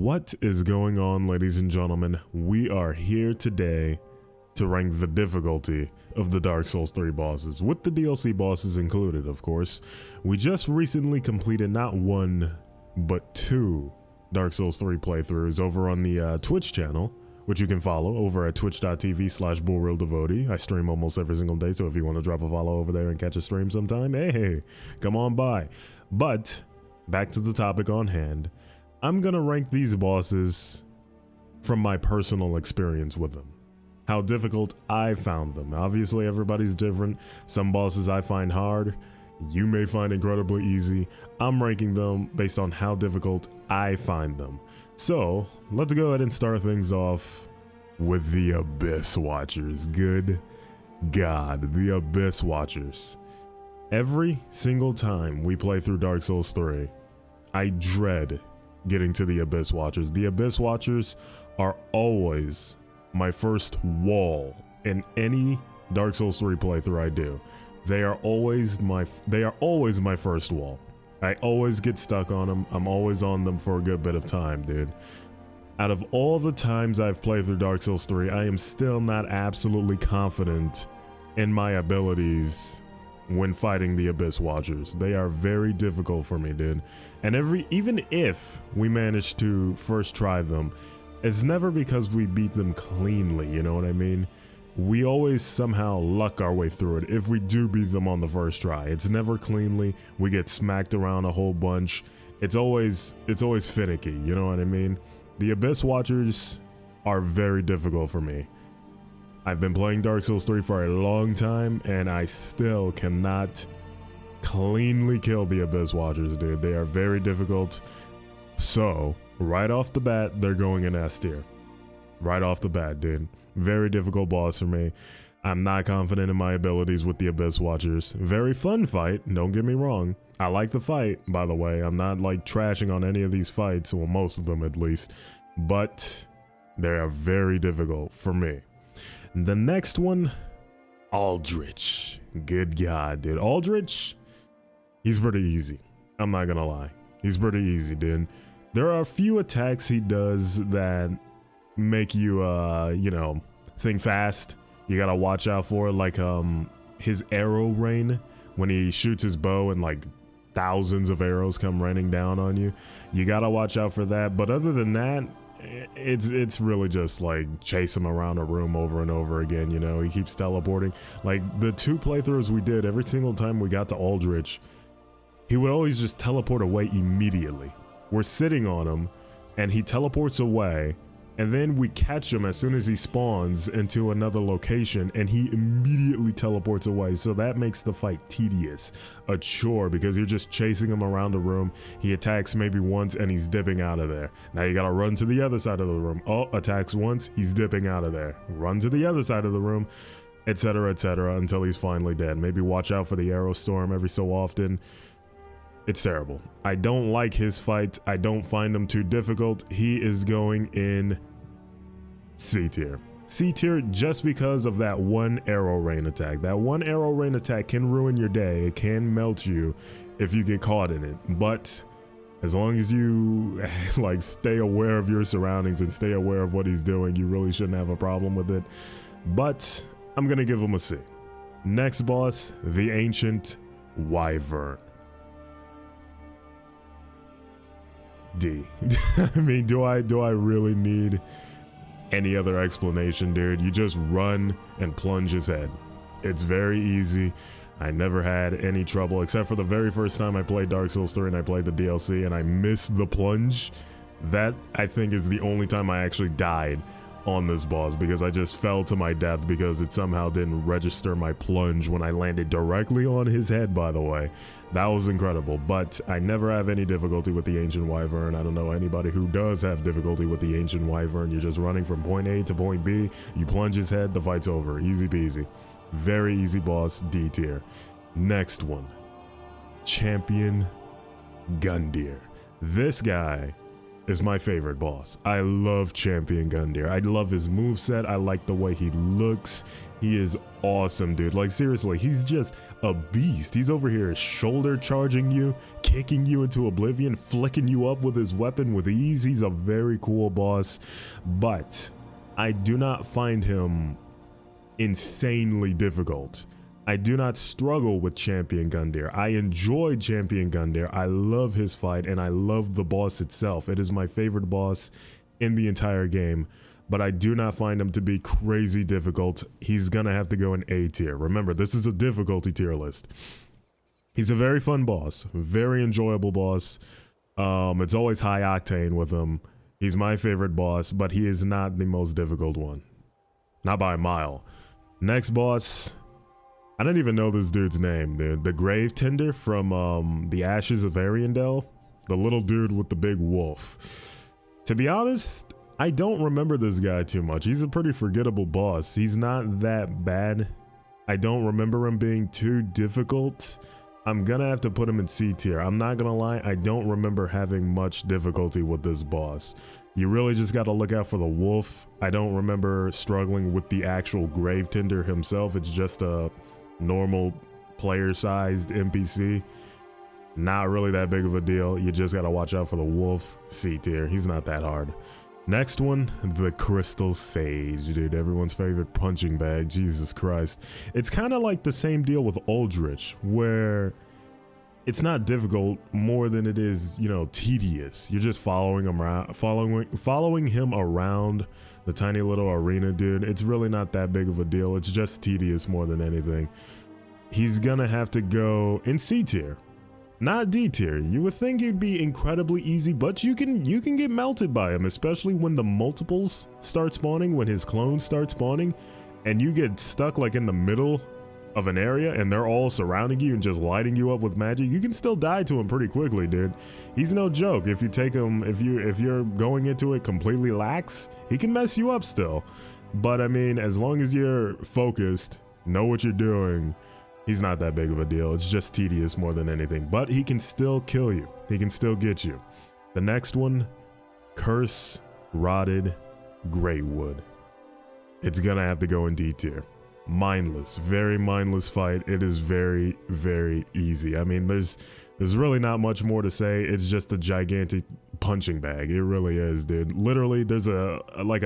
What is going on, ladies and gentlemen? We are here today to rank the difficulty of the Dark Souls 3 bosses, with the DLC bosses included, of course. We just recently completed not one, but two Dark Souls 3 playthroughs over on the Twitch channel, which you can follow over at twitch.tv/Boreal Devotee. I stream almost every single day, so if you want to drop a follow over there and catch a stream sometime, hey, come on by. But back to the topic on hand. I'm gonna rank these bosses from my personal experience with them. How difficult I found them. Obviously, everybody's different. Some bosses I find hard, you may find incredibly easy. I'm ranking them based on how difficult I find them. So, let's go ahead and start things off with the Abyss Watchers. Good God, the Abyss Watchers. Every single time we play through Dark Souls 3, I dread getting to the Abyss Watchers. The Abyss Watchers are always my first wall in any Dark Souls 3 playthrough I do. They are always my first wall. I always get stuck on them. I'm always on them for a good bit of time, dude. Out of all the times I've played through Dark Souls 3, I am still not absolutely confident in my abilities when fighting the Abyss Watchers. They are very difficult for me, dude. And even if we manage to first try them, it's never because we beat them cleanly, you know what I mean? We always somehow luck our way through it if we do beat them on the first try. It's never cleanly. We get smacked around a whole bunch. It's always finicky, you know what I mean? The Abyss Watchers are very difficult for me. I've been playing Dark Souls 3 for a long time, and I still cannot cleanly kill the Abyss Watchers, dude. They are very difficult. So, right off the bat, they're going in S tier. Right off the bat, dude. Very difficult boss for me. I'm not confident in my abilities with the Abyss Watchers. Very fun fight, don't get me wrong. I like the fight, by the way. I'm not like trashing on any of these fights, well, most of them at least. But they are very difficult for me. The next one, Aldrich. Good God, dude. Aldrich, he's pretty easy. I'm not gonna lie. He's pretty easy, dude. There are a few attacks he does that make you, you know, think fast. You gotta watch out for it, like his arrow rain, when he shoots his bow and like thousands of arrows come raining down on you. You gotta watch out for that. But other than that, it's really just like chase him around a room over and over again, you know. He keeps teleporting. Like the two playthroughs we did, every single time we got to Aldrich, he would always just teleport away immediately. We're sitting on him and he teleports away, and then we catch him as soon as he spawns into another location and he immediately teleports away. So that makes the fight tedious, a chore, because you're just chasing him around the room. He attacks maybe once and he's dipping out of there. Now you gotta run to the other side of the room. Oh, attacks once, he's dipping out of there. Run to the other side of the room, etc., until he's finally dead. Maybe watch out for the arrow storm every so often. It's terrible. I don't like his fights. I don't find them too difficult. He is going in C tier. C tier just because of that one arrow rain attack. That one arrow rain attack can ruin your day. It can melt you if you get caught in it. But as long as you like stay aware of your surroundings and stay aware of what he's doing, you really shouldn't have a problem with it. But I'm gonna give him a C. Next boss, the Ancient Wyvern. D. I mean, do I really need any other explanation, dude? You just run and plunge his head. It's very easy. I never had any trouble, except for the very first time I played Dark Souls 3 and I played the DLC and I missed the plunge. That, I think, is the only time I actually died on this boss, because I just fell to my death because it somehow didn't register my plunge when I landed directly on his head, by the way. That was incredible, but I never have any difficulty with the Ancient Wyvern. I don't know anybody who does have difficulty with the Ancient Wyvern. You're just running from point A to point B, you plunge his head, the fight's over. Easy peasy. Very easy boss, D tier. Next one, Champion Gundyr. This guy is my favorite boss. I love Champion Gundyr. I love his moveset. I like the way he looks. He is awesome, dude. Like, seriously, he's just a beast. He's over here shoulder charging you, kicking you into oblivion, flicking you up with his weapon with ease. He's a very cool boss, but I do not find him insanely difficult. I do not struggle with Champion Gundyr. I enjoy Champion Gundyr. I love his fight, and I love the boss itself. It is my favorite boss in the entire game, but I do not find him to be crazy difficult. He's gonna have to go in A tier. Remember, this is a difficulty tier list. He's a very fun boss, very enjoyable boss. It's always high octane with him. He's my favorite boss, but he is not the most difficult one. Not by a mile. Next boss, I don't even know this dude's name, dude. The Grave Tinder from the Ashes of Ariandel. The little dude with the big wolf. To be honest, I don't remember this guy too much. He's a pretty forgettable boss. He's not that bad. I don't remember him being too difficult. I'm gonna have to put him in C tier. I'm not gonna lie, I don't remember having much difficulty with this boss. You really just gotta look out for the wolf. I don't remember struggling with the actual Grave Tinder himself. It's just a normal player-sized NPC. Not really that big of a deal. You just gotta watch out for the wolf. C tier. He's not that hard. Next one, the Crystal Sage, dude. Everyone's favorite punching bag. Jesus Christ. It's kind of like the same deal with Aldrich, where it's not difficult more than it is, you know, tedious. You're just following him around, following him around the tiny little arena, dude. It's really not that big of a deal. It's just tedious more than anything. He's gonna have to go in C tier, not D tier. You would think it'd be incredibly easy, but you can get melted by him, especially when the multiples start spawning, when his clones start spawning, and you get stuck like in the middle of an area and they're all surrounding you and just lighting you up with magic. You can still die to him pretty quickly, dude. He's no joke. If you take him, if you're going into it completely lax, he can mess you up still. But I mean, as long as you're focused, know what you're doing, he's not that big of a deal. It's just tedious more than anything, but he can still kill you. He can still get you. The next one, Curse Rotted Greywood. It's gonna have to go in D tier. Mindless, very mindless fight. It is very, very easy. I mean, there's really not much more to say. It's just a gigantic punching bag. It really is, dude. Literally, there's a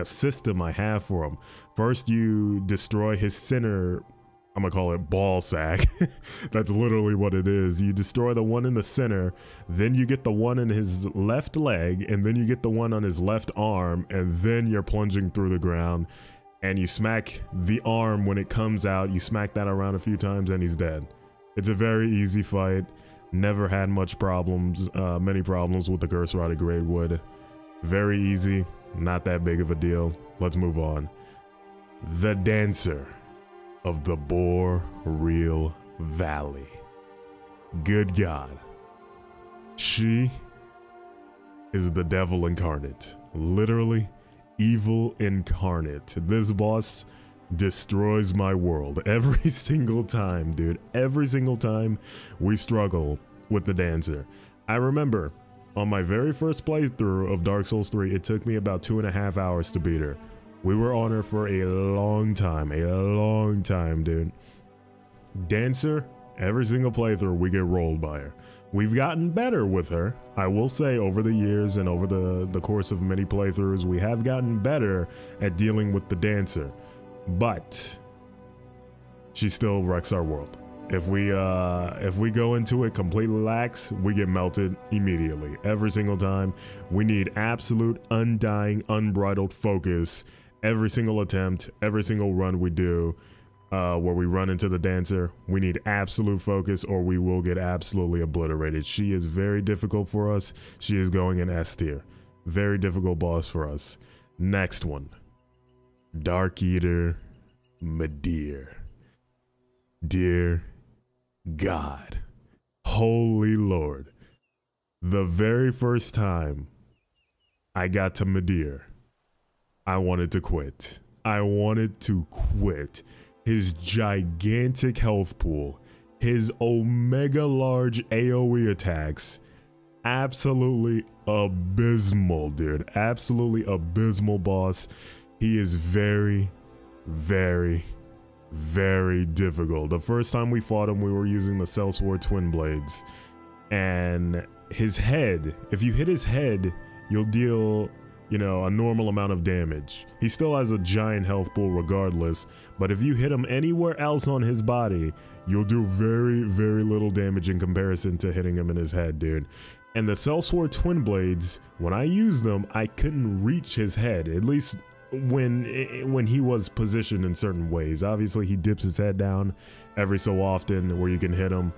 system I have for him. First, you destroy his center, I'm gonna call it ball sack. That's literally what it is. You destroy the one in the center, then you get the one in his left leg, and then you get the one on his left arm, and then you're plunging through the ground, and you smack the arm when it comes out. You smack that around a few times, and he's dead. It's a very easy fight. Never had many problems with the Curse Rotted Greywood. Very easy, not that big of a deal. Let's move on. The Dancer of the Boreal Valley. Good God. She is the devil incarnate. Literally evil incarnate. This boss destroys my world every single time, dude. Every single time we struggle with the Dancer. I remember on my very first playthrough of Dark Souls 3, it took me about 2.5 hours to beat her. We were on her for a long time, dude. Dancer, every single playthrough we get rolled by her. We've gotten better with her, I will say, over the years and over the course of many playthroughs. We have gotten better at dealing with the Dancer, but she still wrecks our world. If we go into it completely lax, we get melted immediately. Every single time. We need absolute, undying, unbridled focus. Every single attempt, every single run we do, where we run into the Dancer, we need absolute focus or we will get absolutely obliterated. She is very difficult for us. She is going in S tier. Very difficult boss for us. Next one. Dark Eater Midir. Dear God. Holy Lord. The very first time I got to Midir, I wanted to quit. I wanted to quit. His gigantic health pool, his omega large AoE attacks. absolutely abysmal, dude. Absolutely abysmal boss. He is very, very, very difficult. The first time we fought him, we were using the Sellsword Twin Blades. And his head, if you hit his head, you'll deal, you know, a normal amount of damage. He still has a giant health pool regardless, but if you hit him anywhere else on his body, you'll do very, very little damage in comparison to hitting him in his head, dude. And the Sellsword Twin Blades, when I used them, I couldn't reach his head, at least when he was positioned in certain ways. Obviously, he dips his head down every so often where you can hit him,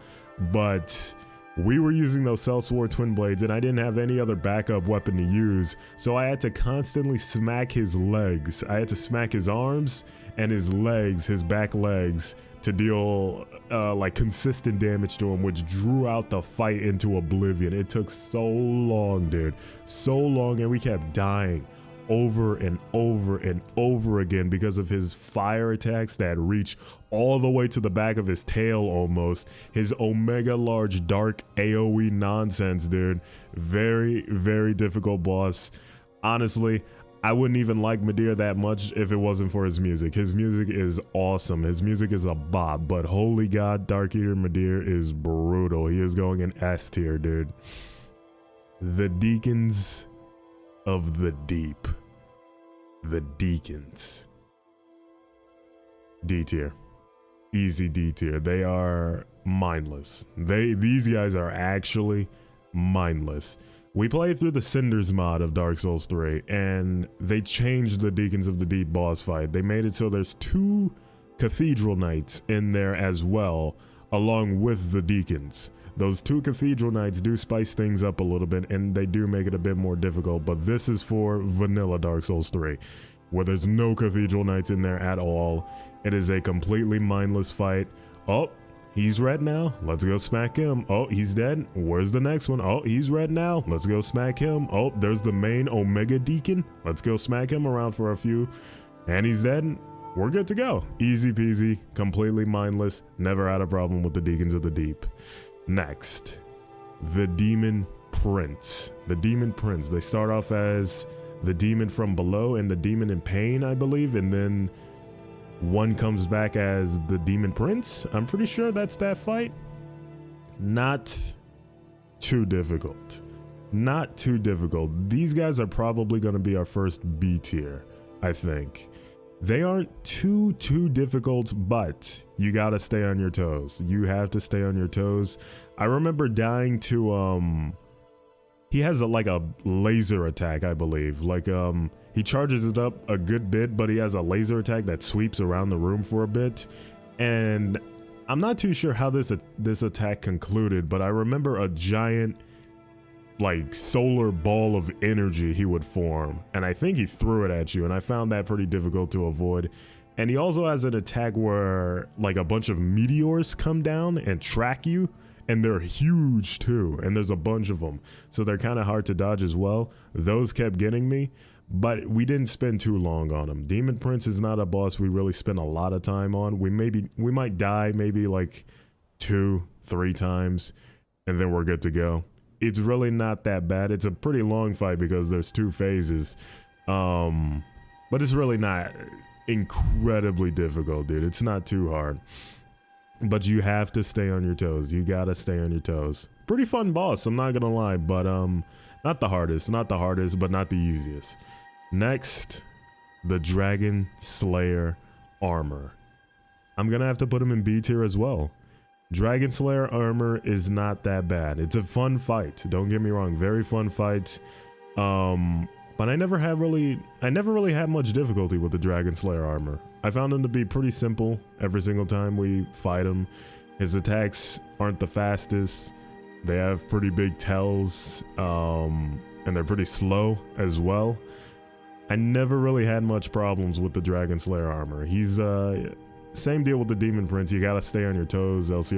but we were using those Sellsword Twin Blades and I didn't have any other backup weapon to use, so I had to constantly smack his legs. I had to smack his arms and his legs, his back legs, to deal like consistent damage to him, which drew out the fight into oblivion. It took so long, dude, so long, and we kept dying over and over and over again because of his fire attacks that reach all the way to the back of his tail almost. His omega large dark AoE nonsense, dude. Very, very difficult boss. Honestly, I wouldn't even like Midir that much if it wasn't for his music. His music is awesome. His music is a bop, but holy god, Dark Eater Midir is brutal. He is going in S tier, dude. The Deacons of the Deep. The Deacons. D tier. Easy D tier. They are mindless. These guys are actually mindless. We played through the Cinders mod of Dark Souls 3 and they changed the Deacons of the Deep boss fight. They made it so there's 2 Cathedral Knights in there as well, along with the Deacons. Those 2 Cathedral Knights do spice things up a little bit and they do make it a bit more difficult, but this is for vanilla Dark Souls 3, where there's no Cathedral Knights in there at all. It is a completely mindless fight. Oh, he's red now. Let's go smack him. Oh, he's dead. Where's the next one? Oh, he's red now. Let's go smack him. Oh, there's the main Omega Deacon. Let's go smack him around for a few. And he's dead. We're good to go. Easy peasy, completely mindless. Never had a problem with the Deacons of the Deep. Next, the Demon Prince. The Demon Prince. They start off as the Demon from Below and the Demon in Pain, I believe, and then one comes back as the Demon Prince. I'm pretty sure that's that fight. Not too difficult. Not too difficult. These guys are probably going to be our first B tier, I think. They aren't too difficult, but you gotta stay on your toes. You have to stay on your toes. I remember dying to he has like a laser attack, I believe. Like he charges it up a good bit, but he has a laser attack that sweeps around the room for a bit. And I'm not too sure how this attack concluded, but I remember a giant like solar ball of energy he would form, and I think he threw it at you, and I found that pretty difficult to avoid. And he also has an attack where like a bunch of meteors come down and track you, and they're huge too, and there's a bunch of them, so they're kind of hard to dodge as well. Those kept getting me, but we didn't spend too long on him. Demon Prince is not a boss we really spend a lot of time on. We might die maybe like 2-3 times, and then we're good to go. It's really not that bad. It's a pretty long fight because there's 2 phases, but it's really not incredibly difficult, dude. It's not too hard, but you have to stay on your toes. You gotta stay on your toes. Pretty fun boss, I'm not gonna lie, but not the hardest, but not the easiest. Next, the Dragon Slayer armor. I'm gonna have to put him in B tier as well. Dragon Slayer armor is not that bad. It's a fun fight, don't get me wrong, very fun fight. But I never really had much difficulty with the Dragon Slayer armor. I found him to be pretty simple every single time we fight him. His attacks aren't the fastest. They have pretty big tells, and they're pretty slow as well. I never really had much problems with the Dragon Slayer armor. He's same deal with the Demon Prince. You gotta stay on your toes, else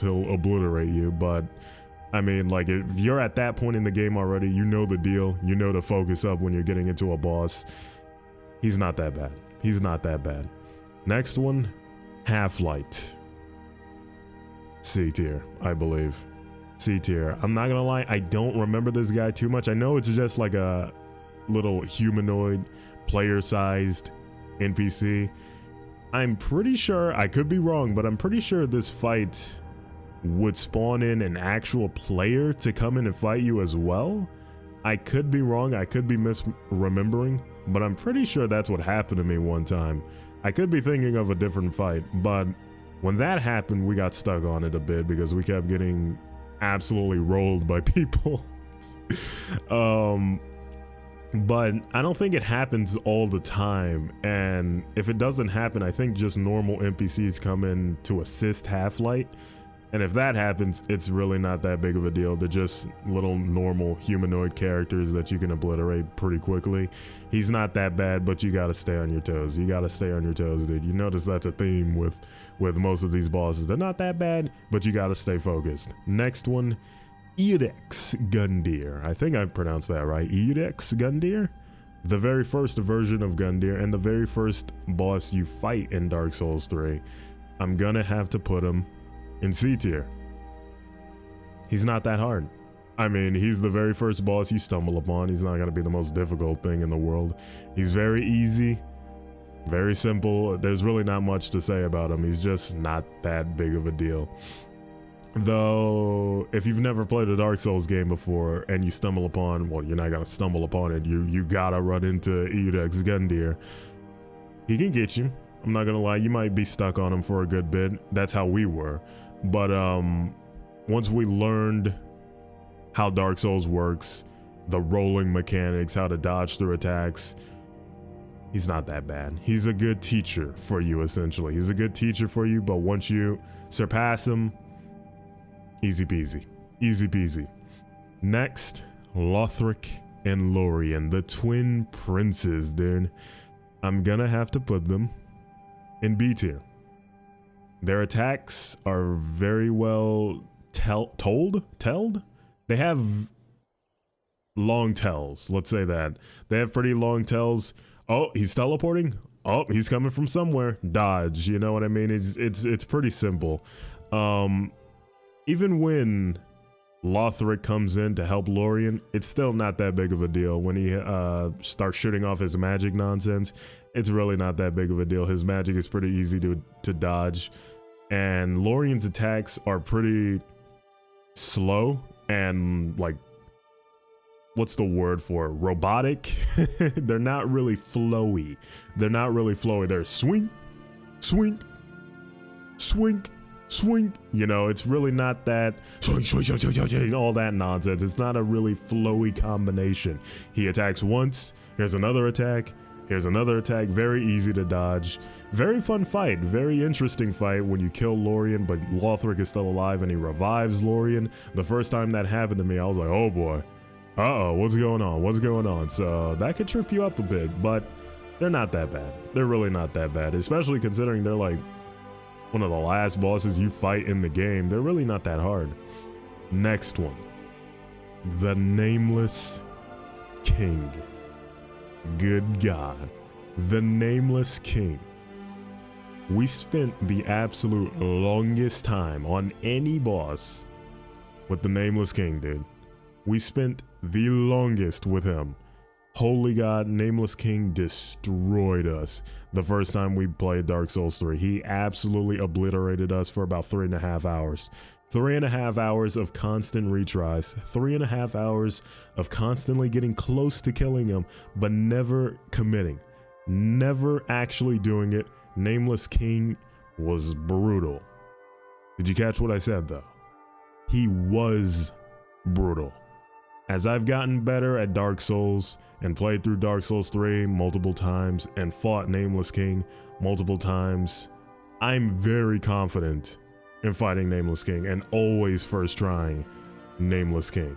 he'll obliterate you. But I mean, like, if you're at that point in the game already, you know the deal. You know to focus up when you're getting into a boss. He's not that bad. He's not that bad. Next one, Half-Light. C tier, I believe. C tier. I'm not gonna lie, I don't remember this guy too much. I know it's just like a little humanoid, player-sized NPC. I'm pretty sure, I could be wrong, but I'm pretty sure this fight would spawn in an actual player to come in and fight you as well. I could be wrong, I could be misremembering, but I'm pretty sure that's what happened to me one time. I could be thinking of a different fight, but when that happened, we got stuck on it a bit because we kept getting absolutely rolled by people. But I don't think it happens all the time, and if it doesn't happen, I think just normal NPCs come in to assist Half-Light, and if that happens, it's really not that big of a deal. They're just little normal humanoid characters that you can obliterate pretty quickly. He's not that bad, but you gotta stay on your toes. You gotta stay on your toes, dude. You notice that's a theme with most of these bosses. They're not that bad, but you gotta stay focused. Next one, Edex Gundyr. I think I pronounced that right. Edex Gundyr? The very first version of Gundyr and the very first boss you fight in Dark Souls 3. I'm gonna have to put him in C tier. He's not that hard. I mean, he's the very first boss you stumble upon. He's not gonna be the most difficult thing in the world. He's very easy, very simple. There's really not much to say about him. He's just not that big of a deal. Though, if you've never played a Dark Souls game before and you stumble upon, well, you're not gonna stumble upon it, you gotta run into Edex Gundyr. He can get you. I'm not gonna lie, you might be stuck on him for a good bit. That's how we were. But once we learned how Dark Souls works, the rolling mechanics, how to dodge through attacks, he's not that bad. He's a good teacher for you, essentially. He's a good teacher for you, but once you surpass him, easy peasy. Easy peasy. Next, Lothric and Lorien, the twin princes, dude. I'm gonna have to put them in B tier. Their attacks are very well told. They have long tells, let's say that. They have pretty long tells. Oh, he's teleporting. Oh, he's coming from somewhere. Dodge, you know what I mean? It's pretty simple. Even when Lothric comes in to help Lorien, it's still not that big of a deal. When he starts shooting off his magic nonsense, it's really not that big of a deal. His magic is pretty easy to dodge, and Lorien's attacks are pretty slow and, like, what's the word for it? Robotic? They're not really flowy. They're swing, swing, swing, swing. You know, it's really not that swing, swing, swing, swing, swing, all that nonsense. It's not a really flowy combination. He attacks once, here's another attack, here's another attack. Very easy to dodge. Very fun fight. Very interesting fight when you kill Lorien, but Lothric is still alive and he revives Lorien. The first time that happened to me, I was like, oh boy. Uh-oh, what's going on? What's going on? So that could trip you up a bit, but they're not that bad. They're really not that bad, especially considering they're like one of the last bosses you fight in the game. They're really not that hard. Next one. The Nameless King. Good God. The Nameless King. We spent the absolute longest time on any boss with the Nameless King, dude. We spent the longest with him. Holy God, Nameless King destroyed us the first time we played Dark Souls 3. He absolutely obliterated us for about 3.5 hours. 3.5 hours of constant retries. 3.5 hours of constantly getting close to killing him, but never committing. Never actually doing it. Nameless King was brutal. Did you catch what I said, though? He was brutal. As I've gotten better at Dark Souls and played through Dark Souls 3 multiple times and fought Nameless King multiple times, I'm very confident in fighting Nameless King and always first trying Nameless King.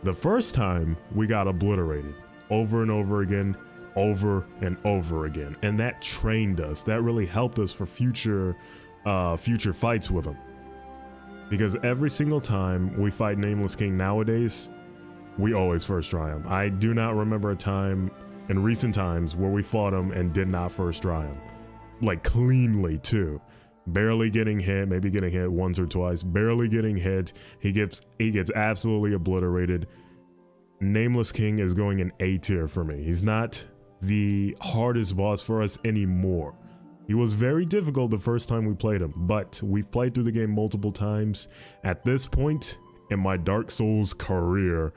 The first time we got obliterated over and over again, over and over again, and that trained us. That really helped us for future fights with him, because every single time we fight Nameless King nowadays, we always first try him. I do not remember a time in recent times where we fought him and did not first try him, like cleanly too. barely getting hit, maybe getting hit once or twice, barely getting hit. He gets absolutely obliterated. Nameless King is going in A tier for me. He's not the hardest boss for us anymore. He was very difficult the first time we played him, but we've played through the game multiple times. At this point in my Dark Souls career,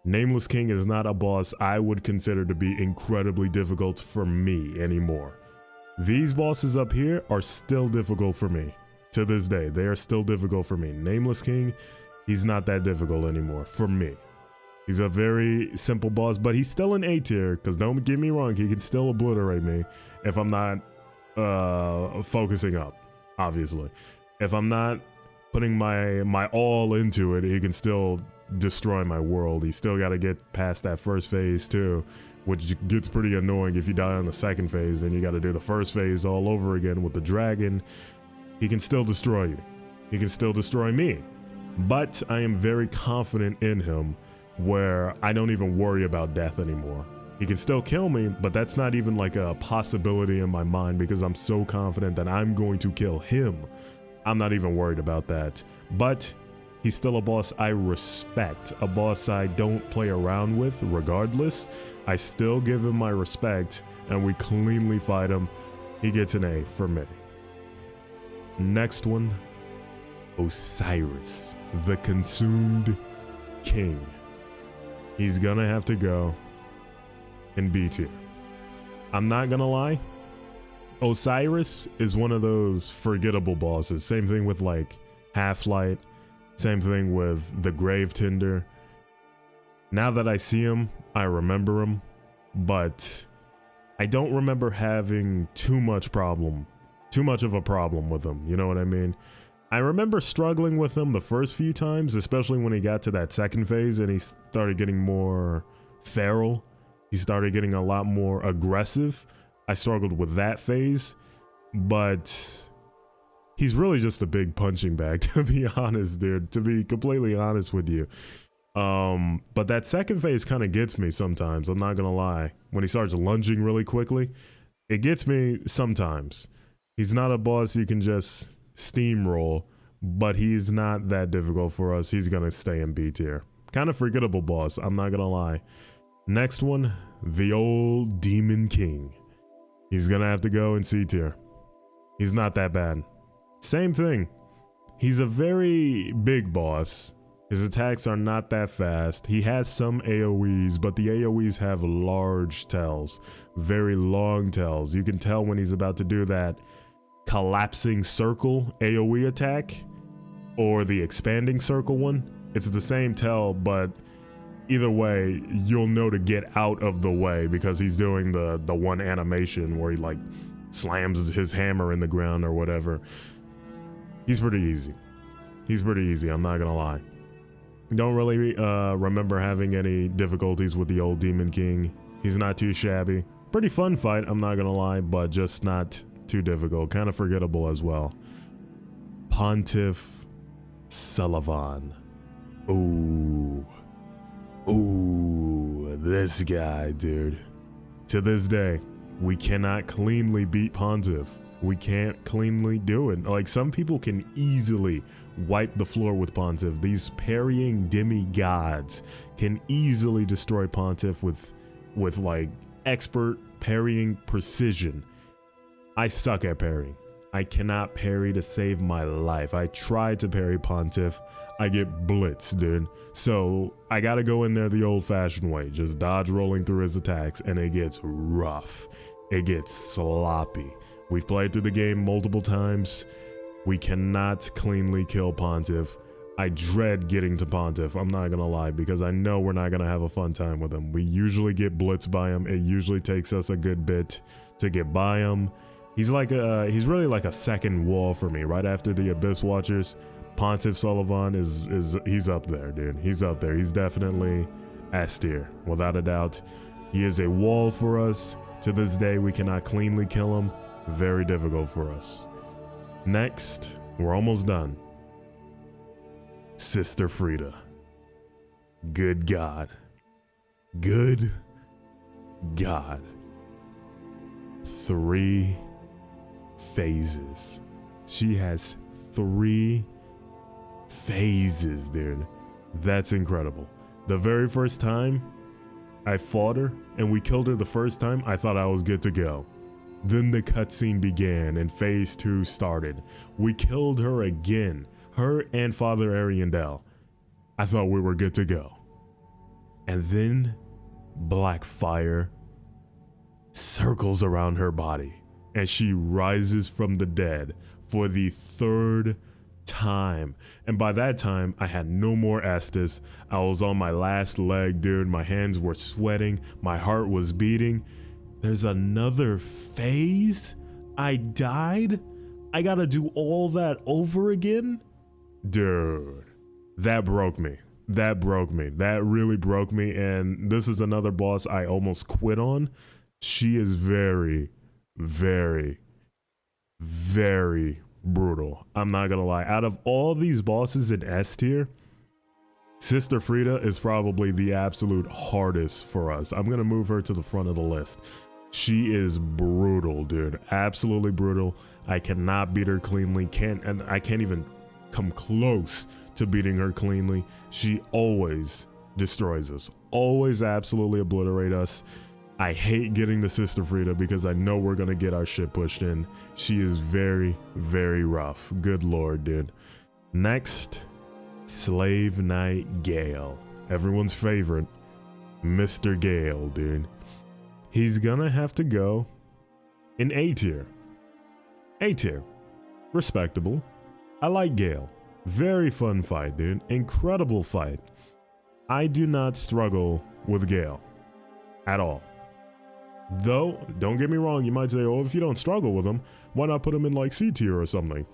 Nameless King is not a boss I would consider to be incredibly difficult for me anymore. These bosses up here are still difficult for me. To this day, they are still difficult for me. Nameless King, he's not that difficult anymore for me. He's a very simple boss, but he's still an A tier, because don't get me wrong, he can still obliterate me if I'm not focusing up, obviously. If I'm not putting my all into it, he can still destroy my world. You still got to get past that first phase too, which gets pretty annoying if you die on the second phase and you got to do the first phase all over again with the dragon. He can still destroy you. He can still destroy me. But I am very confident in him where I don't even worry about death anymore. He can still kill me, but that's not even like a possibility in my mind because I'm so confident that I'm going to kill him. I'm not even worried about that. But he's still a boss I respect, a boss I don't play around with regardless. I still give him my respect and we cleanly fight him. He gets an A for me. Next one, Osiris, the Consumed King. He's gonna have to go in B tier. I'm not gonna lie, Osiris is one of those forgettable bosses. Same thing with like Half-Light, same thing with the Grave Tinder. Now that I see him, I remember him, but I don't remember having too much of a problem with him, you know what I mean? I remember struggling with him the first few times, especially when he got to that second phase and he started getting more feral. He started getting a lot more aggressive. I struggled with that phase, but he's really just a big punching bag, to be honest, dude, to be completely honest with you. But that second phase kind of gets me sometimes, I'm not gonna lie. When he starts lunging really quickly, it gets me sometimes. He's not a boss you can just steamroll, but he's not that difficult for us. He's gonna stay in B tier. Kind of forgettable boss, I'm not gonna lie. Next one, the old Demon King. He's gonna have to go in C tier. He's not that bad. Same thing. He's a very big boss. His attacks are not that fast. He has some AoEs, but the AoEs have large tells, very long tells. You can tell when he's about to do that collapsing circle AoE attack or the expanding circle one. It's the same tell, but either way, you'll know to get out of the way because he's doing the one animation where he like slams his hammer in the ground or whatever. He's pretty easy. He's pretty easy, I'm not gonna lie. Don't really remember having any difficulties with the old Demon King. He's not too shabby. Pretty fun fight, I'm not gonna lie, but just not too difficult. Kind of forgettable as well. Pontiff Sullivan. Ooh, this guy, dude. To this day, we cannot cleanly beat Pontiff. We can't cleanly do it. Like, some people can easily wipe the floor with Pontiff. These parrying demigods can easily destroy Pontiff with like expert parrying precision. I suck at parrying. I cannot parry to save my life. I tried to parry Pontiff. I get blitzed, dude. So I gotta go in there the old-fashioned way, just dodge rolling through his attacks, and it gets rough. It gets sloppy. We've played through the game multiple times. We cannot cleanly kill Pontiff. I dread getting to Pontiff, I'm not gonna lie, because I know we're not gonna have a fun time with him. We usually get blitzed by him. It usually takes us a good bit to get by him. He's really like a second wall for me. Right after the Abyss Watchers, Pontiff Sullivan he's up there, dude. He's up there. He's definitely S tier, without a doubt. He is a wall for us. To this day, we cannot cleanly kill him. Very difficult for us. Next, we're almost done. Sister Freda. Good God. Good God. 3 phases. She has 3 phases, dude. That's incredible. The very first time I fought her and we killed her the first time, I thought I was good to go. Then the cutscene began and phase 2 started. We killed her again, her and Father Ariandel. I thought we were good to go. And then black fire circles around her body and she rises from the dead for the 3rd time. And by that time, I had no more Estus. I was on my last leg, dude. My hands were sweating. My heart was beating. There's another phase? I died? I gotta do all that over again? Dude, that broke me. That broke me. That really broke me. And this is another boss I almost quit on. She is very, very, very brutal. I'm not gonna lie. Out of all these bosses in S tier, Sister Freda is probably the absolute hardest for us. I'm gonna move her to the front of the list. She is brutal, dude. Absolutely brutal. I cannot beat her cleanly. I can't even come close to beating her cleanly. She always destroys us. Always absolutely obliterate us. I hate getting the Sister Freda because I know we're gonna get our shit pushed in. She is very, very rough. Good lord, dude. Next, Slave Knight Gail. Everyone's favorite, Mr. Gail, dude. He's gonna have to go in A tier. A tier. Respectable. I like Gail. Very fun fight, dude. Incredible fight. I do not struggle with Gail at all. Though, don't get me wrong, you might say, oh, if you don't struggle with him, why not put him in like C tier or something?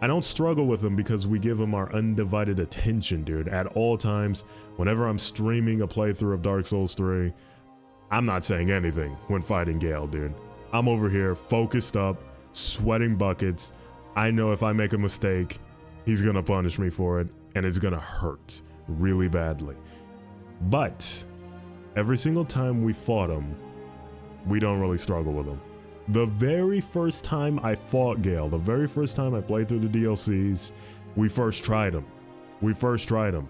I don't struggle with him because we give him our undivided attention, dude. At all times, whenever I'm streaming a playthrough of Dark Souls 3, I'm not saying anything when fighting Gail, dude. I'm over here focused up, sweating buckets. I know if I make a mistake, he's gonna punish me for it, and it's gonna hurt really badly. But every single time we fought him, we don't really struggle with him. The very first time I fought Gail, the very first time I played through the DLCs, we first tried him. We first tried him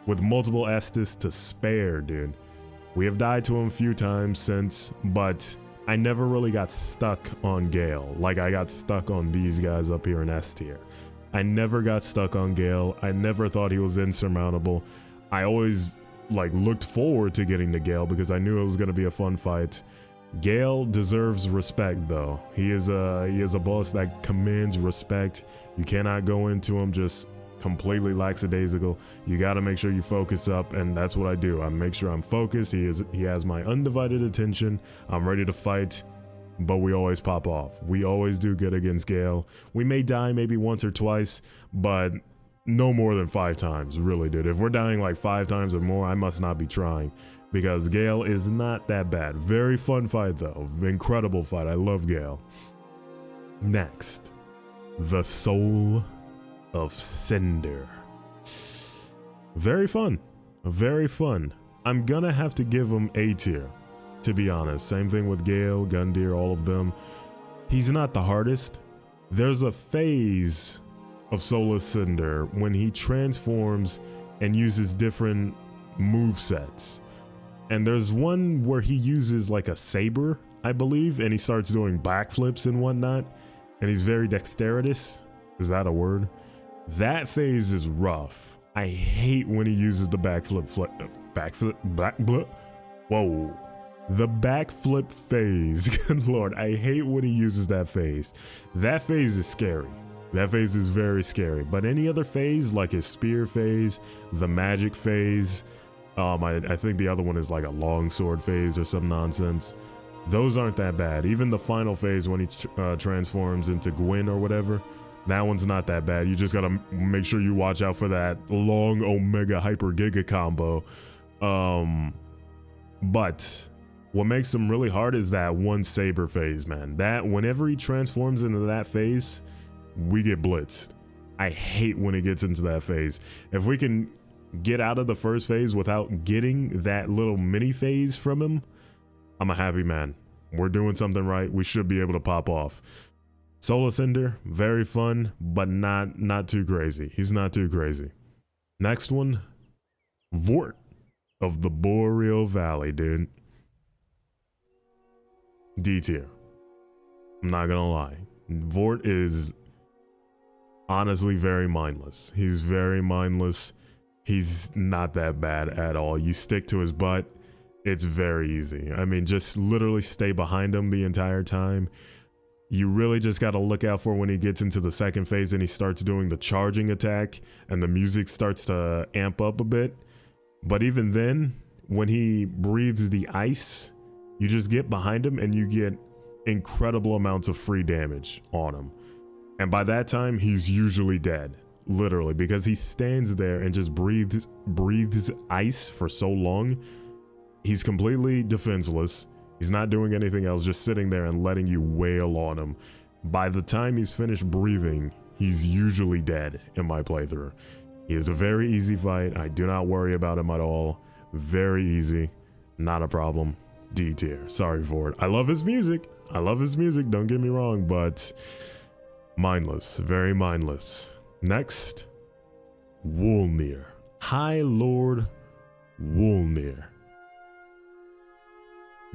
with multiple Estus to spare, dude. We have died to him a few times since, but I never really got stuck on Gail like I got stuck on these guys up here in S tier. I never got stuck on Gail. I never thought he was insurmountable. I always looked forward to getting to Gail because I knew it was going to be a fun fight. Gail deserves respect though. He is a boss that commands respect. You cannot go into him just completely lackadaisical. You got to make sure you focus up, and that's what I do. I make sure I'm focused. He has my undivided attention. I'm ready to fight, but we always pop off. We always do good against Gail. We may die maybe once or twice, but no more than 5 times, really, dude. If we're dying like 5 times or more, I must not be trying, because Gail is not that bad. Very fun fight though. Incredible fight. I love Gail. Next, the Soul of Cinder. Very fun. Very fun. I'm gonna have to give him A tier, to be honest. Same thing with Gail, Gundyr, all of them. He's not the hardest. There's a phase of Soul of Cinder when he transforms and uses different movesets. And there's one where he uses like a saber, I believe, and he starts doing backflips and whatnot, and he's very dexterous. Is that a word? That phase is rough. I hate when he uses the backflip, whoa. The backflip phase, good lord, I hate when he uses that phase. That phase is scary. That phase is very scary. But any other phase, like his spear phase, the magic phase, I think the other one is like a longsword phase or some nonsense. Those aren't that bad. Even the final phase when he transforms into Gwyn or whatever, that one's not that bad. You just gotta make sure you watch out for that long Omega Hyper Giga combo. But what makes him really hard is that one saber phase, man. That whenever he transforms into that phase, we get blitzed. I hate when he gets into that phase. If we can get out of the first phase without getting that little mini phase from him, I'm a happy man. We're doing something right. We should be able to pop off. Soul of Cinder, very fun, but not too crazy. He's not too crazy. Next one, Vort of the Boreal Valley, dude. D tier. I'm not gonna lie. Vort is honestly very mindless. He's very mindless. He's not that bad at all. You stick to his butt, it's very easy. I mean, just literally stay behind him the entire time. You really just got to look out for when he gets into the second phase and he starts doing the charging attack and the music starts to amp up a bit. But even then, when he breathes the ice, you just get behind him and you get incredible amounts of free damage on him. And by that time, he's usually dead, literally, because he stands there and just breathes ice for so long. He's completely defenseless. He's not doing anything else, just sitting there and letting you wail on him. By the time he's finished breathing, he's usually dead in my playthrough. He is a very easy fight. I do not worry about him at all. Very easy. Not a problem. D tier. Sorry for it. I love his music. I love his music, don't get me wrong, but mindless. Very mindless. Next, Wolnir. High Lord Wolnir.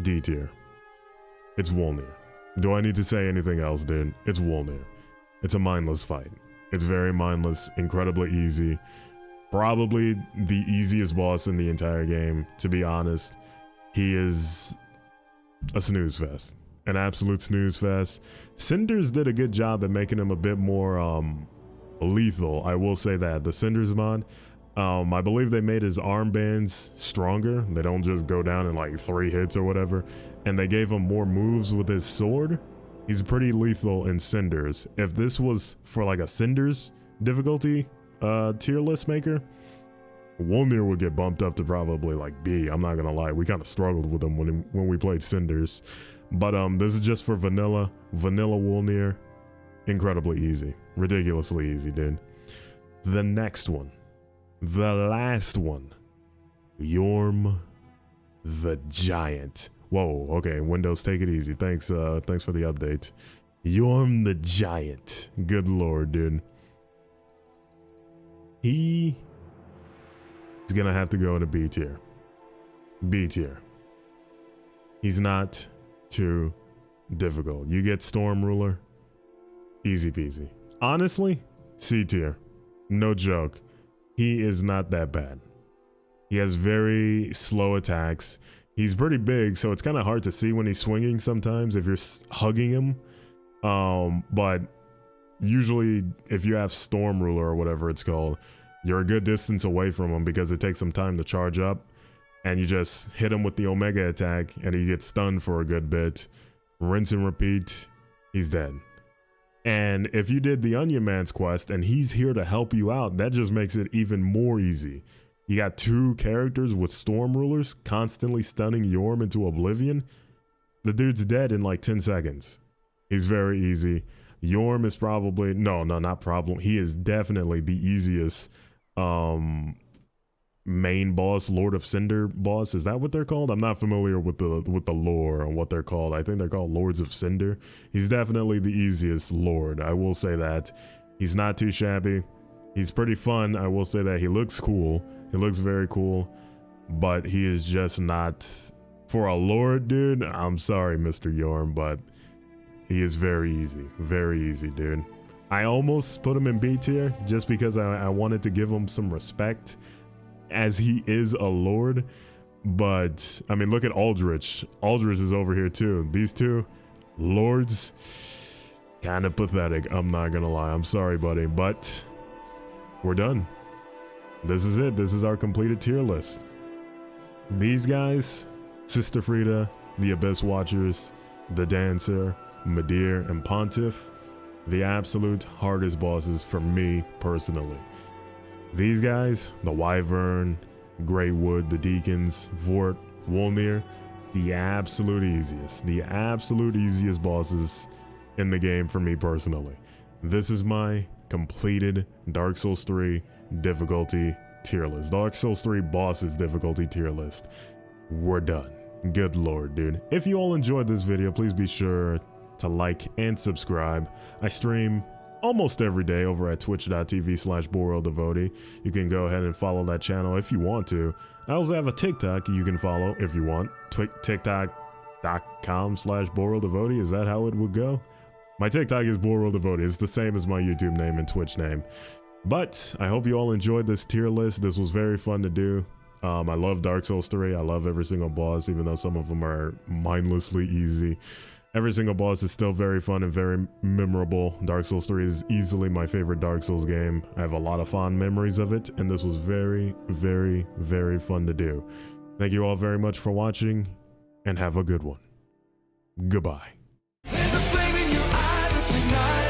D tier. It's Wolnir. Do I need to say anything else, dude? It's Wolnir. It's a mindless fight. It's very mindless, incredibly easy. Probably the easiest boss in the entire game, to be honest. He is a snooze fest. An absolute snooze fest. Cinders did a good job at making him a bit more lethal. I will say that. The Cinders mod, I believe they made his armbands stronger. They don't just go down in like 3 hits or whatever. And they gave him more moves with his sword. He's pretty lethal in Cinders. If this was for like a Cinders difficulty tier list maker, Wolnir would get bumped up to probably like B. I'm not gonna lie, we kind of struggled with him when we played Cinders. But this is just for vanilla Wolnir. Incredibly easy. Ridiculously easy, dude. The next one. The last one. Yorm the Giant. Whoa, okay, Windows, take it easy. Thanks for the update. Yorm the Giant. Good lord, dude. He is gonna have to go into B tier. B tier. He's not too difficult. You get Storm Ruler, easy peasy. Honestly, C tier. No joke. He is not that bad. He has very slow attacks. He's pretty big, so it's kind of hard to see when he's swinging sometimes if you're hugging him. But usually if you have Storm Ruler or whatever it's called, you're a good distance away from him because it takes some time to charge up. And you just hit him with the Omega attack and he gets stunned for a good bit. Rinse and repeat, he's dead. And if you did the Onion Man's quest and he's here to help you out, that just makes it even more easy. You got 2 characters with Storm Rulers constantly stunning Yorm into oblivion. The dude's dead in like 10 seconds. He's very easy. Yorm is probably, no, not problem. He is definitely the easiest main boss, Lord of Cinder boss. Is that what they're called? I'm not familiar with the lore and what they're called. I think they're called Lords of Cinder. He's definitely the easiest Lord. I will say that. He's not too shabby. He's pretty fun. I will say that. He looks cool. He looks very cool, but he is just not for a Lord, dude. I'm sorry, Mr. Yorm, but he is very easy, dude. I almost put him in B tier just because I wanted to give him some respect as he is a Lord. But I mean, look at Aldrich. Aldrich is over here too. These 2 Lords, kind of pathetic. I'm not gonna lie. I'm sorry, buddy, but we're done. This is it. This is our completed tier list. These guys, Sister Freda, the Abyss Watchers, the Dancer, Midir, and Pontiff, the absolute hardest bosses for me personally. These guys, the Wyvern, Greywood, the Deacons, Vort, Wolnir, the absolute easiest bosses in the game for me personally. This is my completed Dark Souls 3 difficulty tier list. Dark Souls 3 bosses difficulty tier list. We're done. Good lord, dude. If you all enjoyed this video, please be sure to like and subscribe. I stream almost every day over at twitch.tv/BorealDevotee. You can go ahead and follow that channel if you want to. I also have a TikTok you can follow if you want. TikTok.com/BorealDevotee. Is that how it would go? My TikTok is BorealDevotee. It's the same as my YouTube name and Twitch name. But I hope you all enjoyed this tier list. This was very fun to do. I love Dark Souls 3. I love every single boss, even though some of them are mindlessly easy. Every single boss is still very fun and very memorable. Dark Souls 3 is easily my favorite Dark Souls game. I have a lot of fond memories of it, and this was very, very, very fun to do. Thank you all very much for watching, and have a good one. Goodbye. There's a flame in your eye that's igniting.